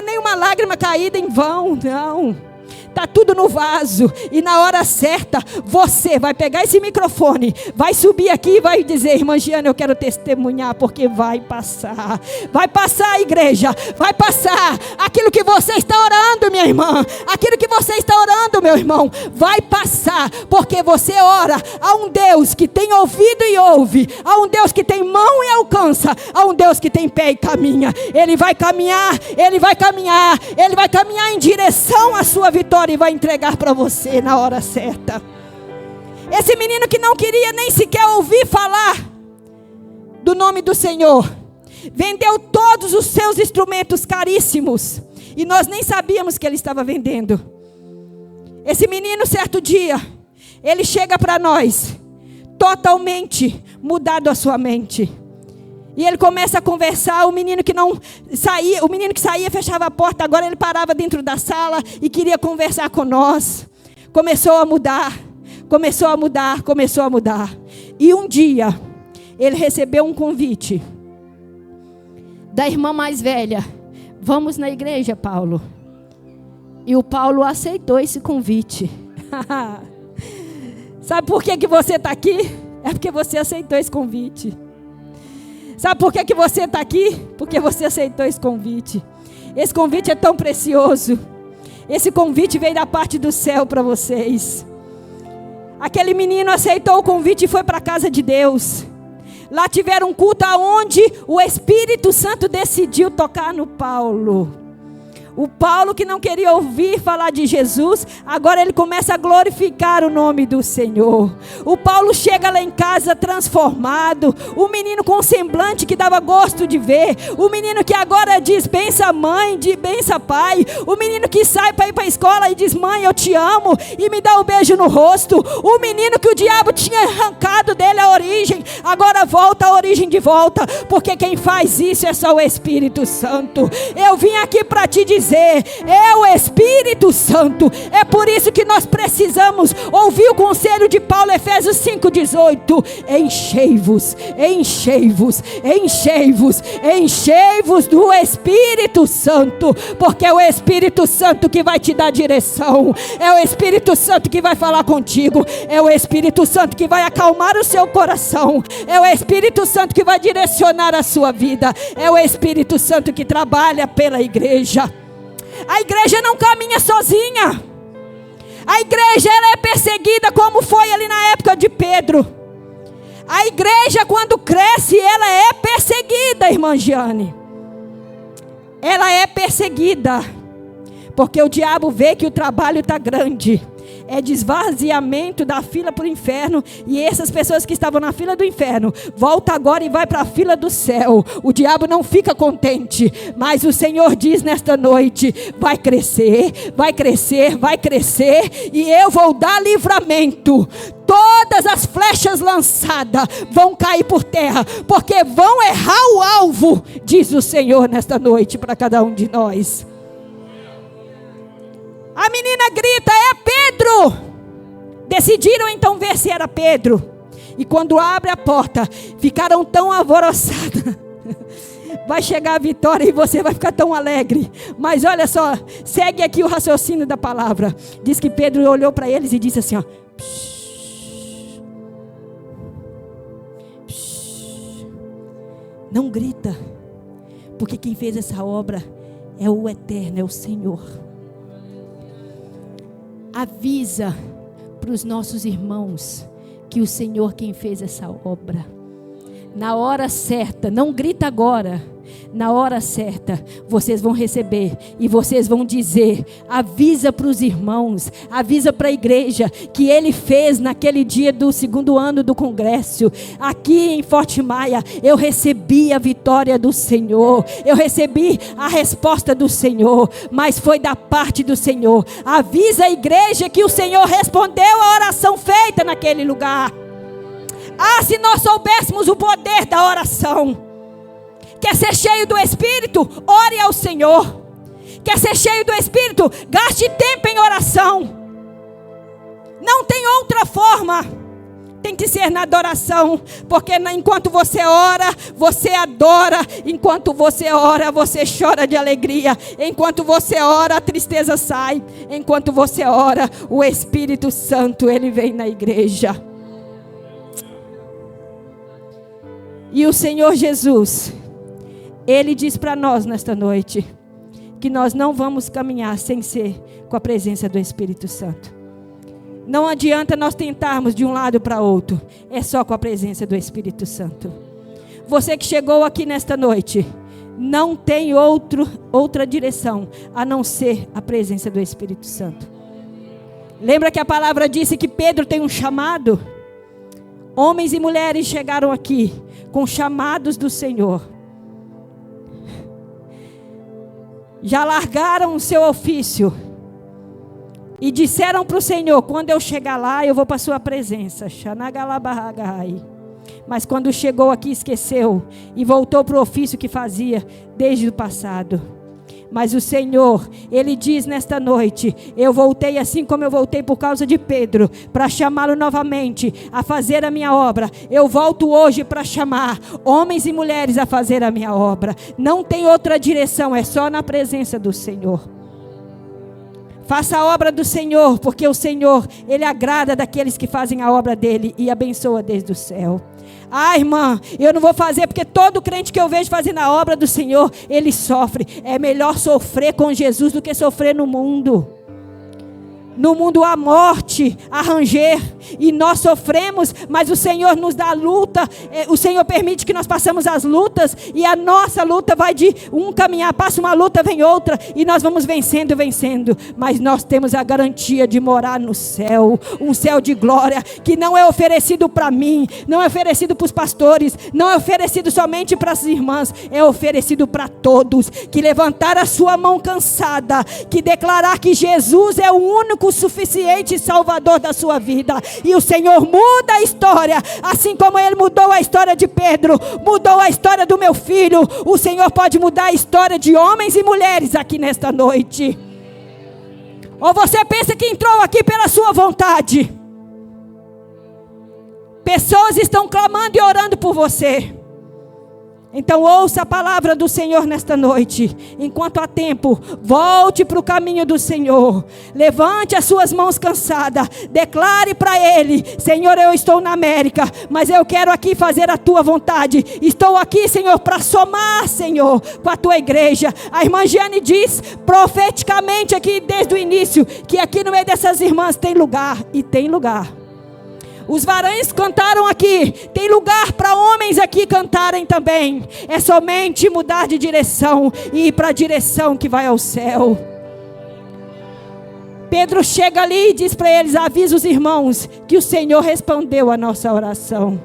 nenhuma lágrima caída em vão, não. Está tudo no vaso, e na hora certa você vai pegar esse microfone, vai subir aqui e vai dizer: irmã Giana, eu quero testemunhar, porque vai passar. Vai passar, igreja, vai passar. Aquilo que você está orando, minha irmã, aquilo que você está orando, meu irmão, vai passar, porque você ora a um Deus que tem ouvido e ouve, a um Deus que tem mão e alcança, a um Deus que tem pé e caminha. Ele vai caminhar, Ele vai caminhar, Ele vai caminhar em direção à sua vitória e vai entregar para você na hora certa. Esse menino que não queria nem sequer ouvir falar do nome do Senhor. Vendeu todos os seus instrumentos caríssimos. E nós nem sabíamos que ele estava vendendo. Esse menino, certo dia, ele chega para nós, totalmente mudado a sua mente. E ele começa a conversar, o menino que saía, fechava a porta, agora ele parava dentro da sala e queria conversar com nós. Começou a mudar. E um dia, ele recebeu um convite da irmã mais velha. Vamos na igreja, Paulo. E o Paulo aceitou esse convite. Sabe por que você está aqui? É porque você aceitou esse convite. Sabe por que você está aqui? Porque você aceitou esse convite. Esse convite é tão precioso. Esse convite veio da parte do céu para vocês. Aquele menino aceitou o convite e foi para a casa de Deus. Lá tiveram um culto onde o Espírito Santo decidiu tocar no Paulo. O Paulo, que não queria ouvir falar de Jesus, agora ele começa a glorificar o nome do Senhor. O Paulo chega lá em casa transformado. O menino com um semblante que dava gosto de ver. O menino que agora diz bença mãe, bença pai. O menino que sai para ir para a escola e diz mãe eu te amo e me dá um beijo no rosto. O menino que o diabo tinha arrancado dele a origem, agora volta a origem de volta. Porque quem faz isso é só o Espírito Santo. Eu vim aqui para te dizer, é o Espírito Santo. É por isso que nós precisamos ouvir o conselho de Paulo, Efésios 5,18. Enchei-vos, enchei-vos, enchei-vos, enchei-vos do Espírito Santo, porque é o Espírito Santo que vai te dar direção, é o Espírito Santo que vai falar contigo, é o Espírito Santo que vai acalmar o seu coração, é o Espírito Santo que vai direcionar a sua vida, é o Espírito Santo que trabalha pela igreja. A igreja não caminha sozinha. A igreja ela é perseguida como foi ali na época de Pedro. A igreja quando cresce ela é perseguida, irmã Giane. Ela é perseguida. Porque o diabo vê que o trabalho está grande. É desvaziamento da fila para o inferno. E essas pessoas que estavam na fila do inferno volta agora e vai para a fila do céu. O diabo não fica contente, mas o Senhor diz nesta noite: vai crescer, vai crescer, vai crescer, e eu vou dar livramento. Todas as flechas lançadas vão cair por terra, porque vão errar o alvo, diz o Senhor nesta noite para cada um de nós. A menina grita: é Pedro! Decidiram então ver se era Pedro. E quando abre a porta, ficaram tão alvoroçadas. Vai chegar a vitória e você vai ficar tão alegre. Mas olha só, segue aqui o raciocínio da palavra. Diz que Pedro olhou para eles e disse assim, ó: não grita, porque quem fez essa obra é o Eterno, é o Senhor. Avisa para os nossos irmãos que o Senhor quem fez essa obra. Na hora certa, não grita agora. Na hora certa, vocês vão receber e vocês vão dizer, avisa para os irmãos, avisa para a igreja que ele fez naquele dia do 2º ano do congresso, aqui em Forte Maia, eu recebi a vitória do Senhor, eu recebi a resposta do Senhor, mas foi da parte do Senhor. Avisa a igreja que o Senhor respondeu a oração feita naquele lugar. Ah, se nós soubéssemos o poder da oração. Quer ser cheio do Espírito? Ore ao Senhor. Quer ser cheio do Espírito? Gaste tempo em oração. Não tem outra forma. Tem que ser na adoração. Porque enquanto você ora, você adora. Enquanto você ora, você chora de alegria. Enquanto você ora, a tristeza sai. Enquanto você ora, o Espírito Santo, ele vem na igreja. E o Senhor Jesus, ele diz para nós nesta noite que nós não vamos caminhar sem ser com a presença do Espírito Santo. Não adianta nós tentarmos de um lado para outro, é só com a presença do Espírito Santo. Você que chegou aqui nesta noite, não tem outra direção a não ser a presença do Espírito Santo. Lembra que a palavra disse que Pedro tem um chamado? Homens e mulheres chegaram aqui com chamados do Senhor. Já largaram o seu ofício e disseram para o Senhor: quando eu chegar lá, eu vou para a sua presença. Mas quando chegou aqui, esqueceu e voltou para o ofício que fazia desde o passado. Mas o Senhor, Ele diz nesta noite: eu voltei assim como eu voltei por causa de Pedro, para chamá-lo novamente a fazer a minha obra. Eu volto hoje para chamar homens e mulheres a fazer a minha obra. Não tem outra direção, é só na presença do Senhor. Faça a obra do Senhor, porque o Senhor, Ele agrada daqueles que fazem a obra dEle e abençoa desde o céu. Ah, irmã, eu não vou fazer porque todo crente que eu vejo fazendo a obra do Senhor, ele sofre. É melhor sofrer com Jesus do que sofrer no mundo. No mundo há morte, há ranger, e nós sofremos, mas o Senhor nos dá a luta. O Senhor permite que nós passemos as lutas, e a nossa luta vai de um caminhar, passa uma luta, vem outra, e nós vamos vencendo, mas nós temos a garantia de morar no céu, um céu de glória, que não é oferecido para mim, não é oferecido para os pastores, não é oferecido somente para as irmãs, é oferecido para todos, que levantar a sua mão cansada, que declarar que Jesus é o único suficiente salvador da sua vida, e o Senhor muda a história, assim como Ele mudou a história de Pedro, mudou a história do meu filho. O Senhor pode mudar a história de homens e mulheres aqui nesta noite. Ou você pensa que entrou aqui pela sua vontade? Pessoas estão clamando e orando por você. Então ouça a palavra do Senhor nesta noite. Enquanto há tempo, volte para o caminho do Senhor. Levante as suas mãos cansadas. Declare para Ele: Senhor, eu estou na América, mas eu quero aqui fazer a Tua vontade. Estou aqui, Senhor, para somar, Senhor, com a Tua igreja. A irmã Giane diz profeticamente aqui desde o início, que aqui no meio dessas irmãs tem lugar, e tem lugar. Os varões cantaram aqui, tem lugar para homens aqui cantarem também. É somente mudar de direção e ir para a direção que vai ao céu. Pedro chega ali e diz para eles: avisa os irmãos que o Senhor respondeu a nossa oração.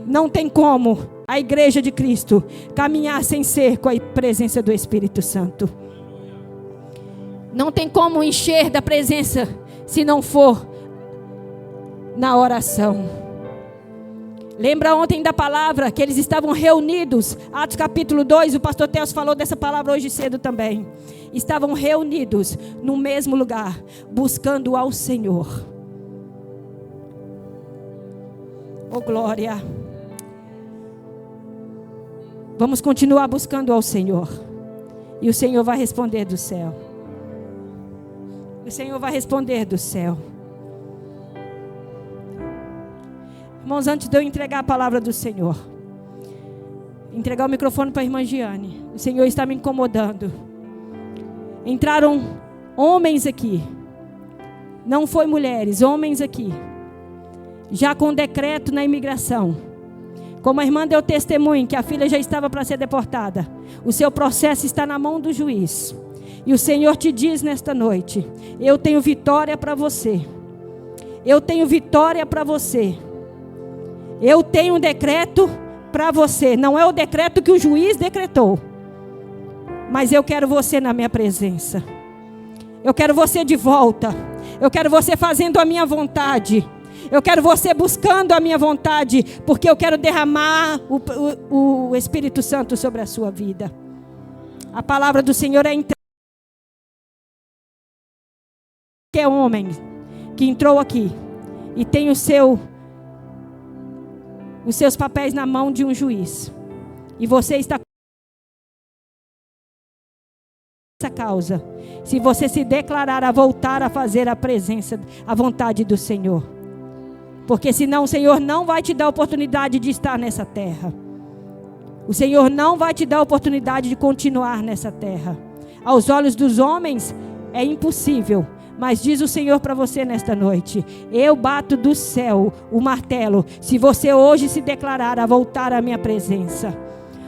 Não tem como a igreja de Cristo caminhar sem ser com a presença do Espírito Santo. Não tem como encher da presença se não for na oração. Lembra ontem da palavra que eles estavam reunidos, Atos capítulo 2, o pastor Teos falou dessa palavra hoje cedo também. Estavam reunidos no mesmo lugar, buscando ao Senhor. Oh glória! Vamos continuar buscando ao Senhor, e o Senhor vai responder do céu. O Senhor vai responder do céu. Irmãos, antes de eu entregar a palavra do Senhor, entregar o microfone para a irmã Giane, o Senhor está me incomodando. Entraram homens aqui, não foi mulheres, homens aqui, já com decreto na imigração. Como a irmã deu testemunho que a filha já estava para ser deportada, o seu processo está na mão do juiz. E o Senhor te diz nesta noite: eu tenho vitória para você. Eu tenho vitória para você. Eu tenho um decreto para você. Não é o decreto que o juiz decretou, mas eu quero você na minha presença. Eu quero você de volta. Eu quero você fazendo a minha vontade. Eu quero você buscando a minha vontade, porque eu quero derramar o Espírito Santo sobre a sua vida. A palavra do Senhor é entregue. Qualquer homem que entrou aqui e tem os seus papéis na mão de um juiz, e você está com essa causa, se você se declarar a voltar a fazer a vontade do Senhor, porque senão o Senhor não vai te dar a oportunidade de estar nessa terra. O Senhor não vai te dar a oportunidade de continuar nessa terra. Aos olhos dos homens é impossível, mas diz o Senhor para você nesta noite: eu bato do céu o martelo, se você hoje se declarar a voltar à minha presença.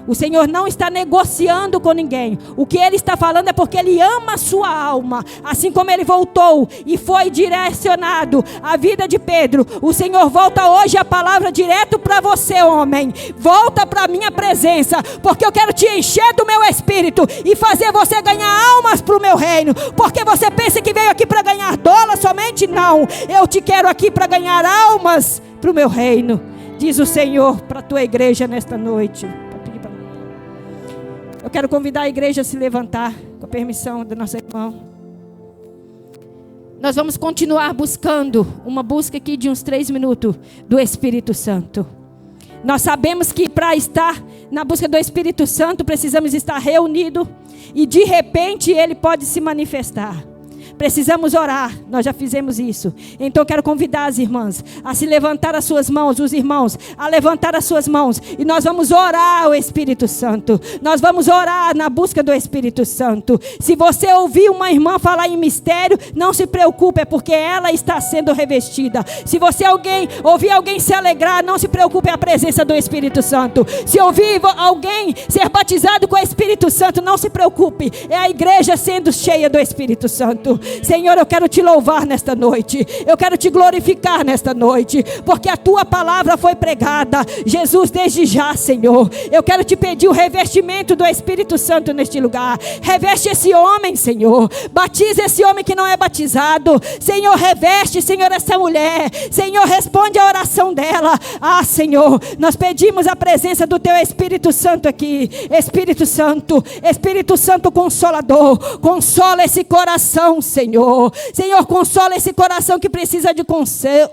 O Senhor não está negociando com ninguém. O que Ele está falando é porque Ele ama a sua alma. Assim como Ele voltou e foi direcionado à vida de Pedro, o Senhor volta hoje a palavra direto para você, homem. Volta para a minha presença, porque eu quero te encher do meu espírito e fazer você ganhar almas para o meu reino. Porque você pensa que veio aqui para ganhar dólar somente? Não. Eu te quero aqui para ganhar almas para o meu reino. Diz o Senhor para a tua igreja nesta noite. Eu quero convidar a igreja a se levantar, com a permissão do nosso irmão. Nós vamos continuar buscando, uma busca aqui de uns 3 minutos, do Espírito Santo. Nós sabemos que para estar na busca do Espírito Santo, precisamos estar reunidos. E de repente ele pode se manifestar. Precisamos orar, nós já fizemos isso. Então eu quero convidar as irmãs a se levantar as suas mãos, os irmãos a levantar as suas mãos. E nós vamos orar ao Espírito Santo. Nós vamos orar na busca do Espírito Santo. Se você ouvir uma irmã falar em mistério, não se preocupe, é porque ela está sendo revestida. Se você ouvir alguém se alegrar, não se preocupe, é a presença do Espírito Santo. Se ouvir alguém ser batizado com o Espírito Santo, não se preocupe, é a igreja sendo cheia do Espírito Santo. Senhor, eu quero te louvar nesta noite. Eu quero te glorificar nesta noite, porque a tua palavra foi pregada. Jesus, desde já, Senhor, eu quero te pedir o revestimento do Espírito Santo neste lugar. Reveste esse homem, Senhor. Batiza esse homem que não é batizado. Senhor, reveste, Senhor, essa mulher. Senhor, responde a oração dela. Ah, Senhor, nós pedimos a presença do teu Espírito Santo aqui. Espírito Santo Consolador, consola esse coração, Senhor. Senhor, consola esse coração que precisa de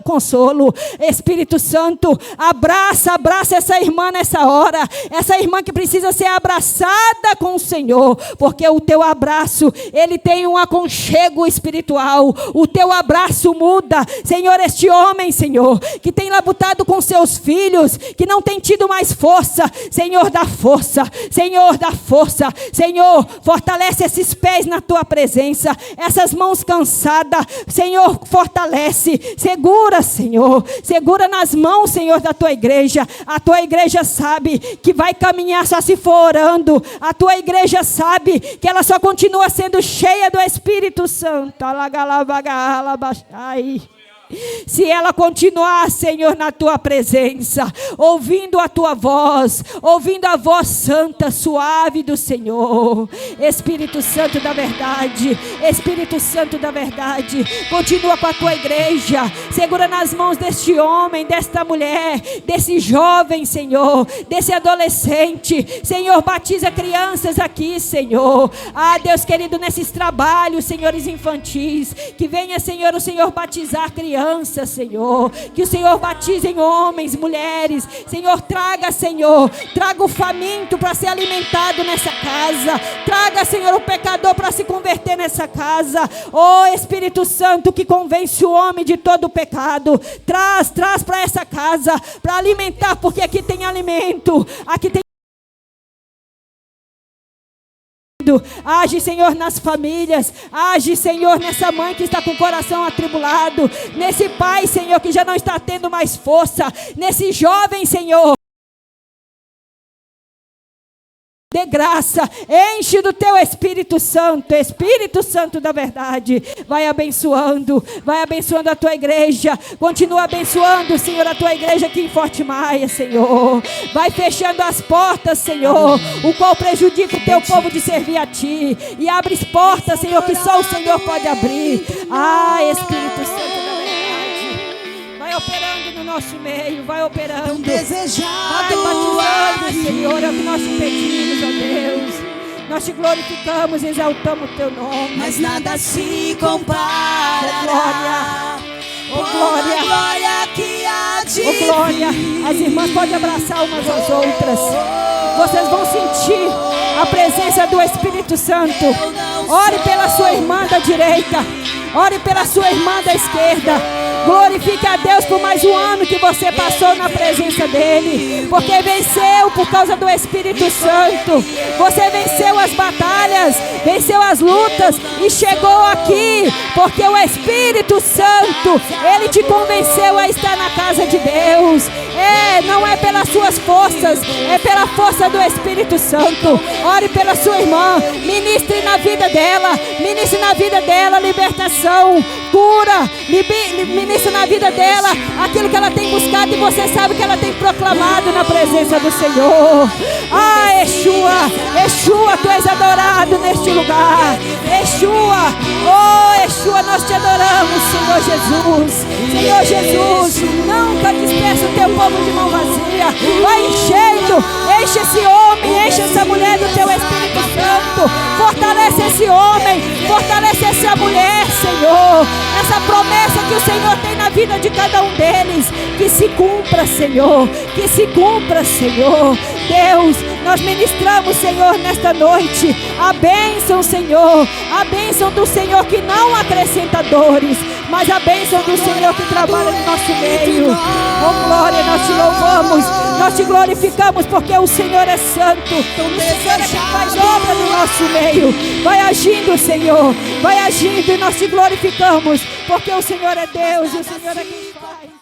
consolo. Espírito Santo, abraça essa irmã nessa hora. Essa irmã que precisa ser abraçada com o Senhor, porque o teu abraço, ele tem um aconchego espiritual. O teu abraço muda. Senhor, este homem, Senhor, que tem labutado com seus filhos, que não tem tido mais força, Senhor, dá força. Senhor, dá força. Senhor, fortalece esses pés na tua presença, essas mãos cansadas, Senhor, fortalece, segura, Senhor, segura nas mãos, Senhor, da tua igreja. A tua igreja sabe que vai caminhar só se for orando. A tua igreja sabe que ela só continua sendo cheia do Espírito Santo. Se ela continuar, Senhor, na tua presença, ouvindo a tua voz, ouvindo a voz santa, suave do Senhor. Espírito Santo da verdade, Espírito Santo da verdade, continua com a tua igreja, segura nas mãos deste homem, desta mulher, desse jovem, Senhor, desse adolescente. Senhor, batiza crianças aqui, Senhor. Ah, Deus querido, nesses trabalhos, senhores infantis, que venha, Senhor, o Senhor batizar crianças, Senhor, que o Senhor batize em homens, mulheres, Senhor, traga o faminto para ser alimentado nessa casa, traga, Senhor, o pecador para se converter nessa casa. Oh, Espírito Santo, que convence o homem de todo o pecado, traz para essa casa, para alimentar, porque aqui tem alimento, aqui tem. Age, Senhor, nas famílias. Age, Senhor, nessa mãe que está com o coração atribulado, nesse pai, Senhor, que já não está tendo mais força, nesse jovem, Senhor. Dê graça, enche do teu Espírito Santo, Espírito Santo da verdade. Vai abençoando a tua igreja. Continua abençoando, Senhor, a tua igreja aqui em Forte Maia, Senhor. Vai fechando as portas, Senhor, o qual prejudica o teu povo de servir a ti. E abre as portas, Senhor, que só o Senhor pode abrir. Ah, Espírito Santo da verdade, vai operando no nosso meio, vai operando. Vai batizando, Senhor, é o que nós te pedimos, ó Deus. Nós te glorificamos, exaltamos o teu nome. Mas nada se compara. Oh glória, que há de oh glória. As irmãs podem abraçar umas às outras. Vocês vão sentir a presença do Espírito Santo. Ore pela sua irmã da direita, ore pela sua irmã da esquerda. Glorifique a Deus por mais um ano que você passou na presença dEle, porque venceu por causa do Espírito Santo. Você venceu as batalhas, venceu as lutas e chegou aqui porque o Espírito Santo, Ele te convenceu a estar na casa de Deus. Não é pelas suas forças, é pela força do Espírito Santo. Ore pela sua irmã, ministre na vida dela, libertação, cura, ministre na vida dela aquilo que ela tem buscado, e você sabe que ela tem proclamado na presença do Senhor. Yeshua, tu és adorado neste lugar. Yeshua, nós te adoramos, Senhor Jesus, nunca dispersa o teu povo de mão vazia. Vai enchendo, enche esse homem, enche essa mulher do teu Espírito Santo. Fortalece esse homem, fortalece essa mulher, Senhor. Essa promessa que o Senhor tem na vida de cada um deles, que se cumpra, Senhor, que se cumpra, Senhor. Deus, nós ministramos, Senhor, nesta noite a bênção, Senhor, a bênção do Senhor que não acrescenta dores, mas a bênção do Senhor que trabalha no nosso meio. Oh glória, nós te louvamos, nós te glorificamos, porque o Senhor é santo, o Senhor é que faz obra no nosso meio. Vai agindo, Senhor, vai agindo, e nós te glorificamos, porque o Senhor é Deus e o Senhor é quem faz.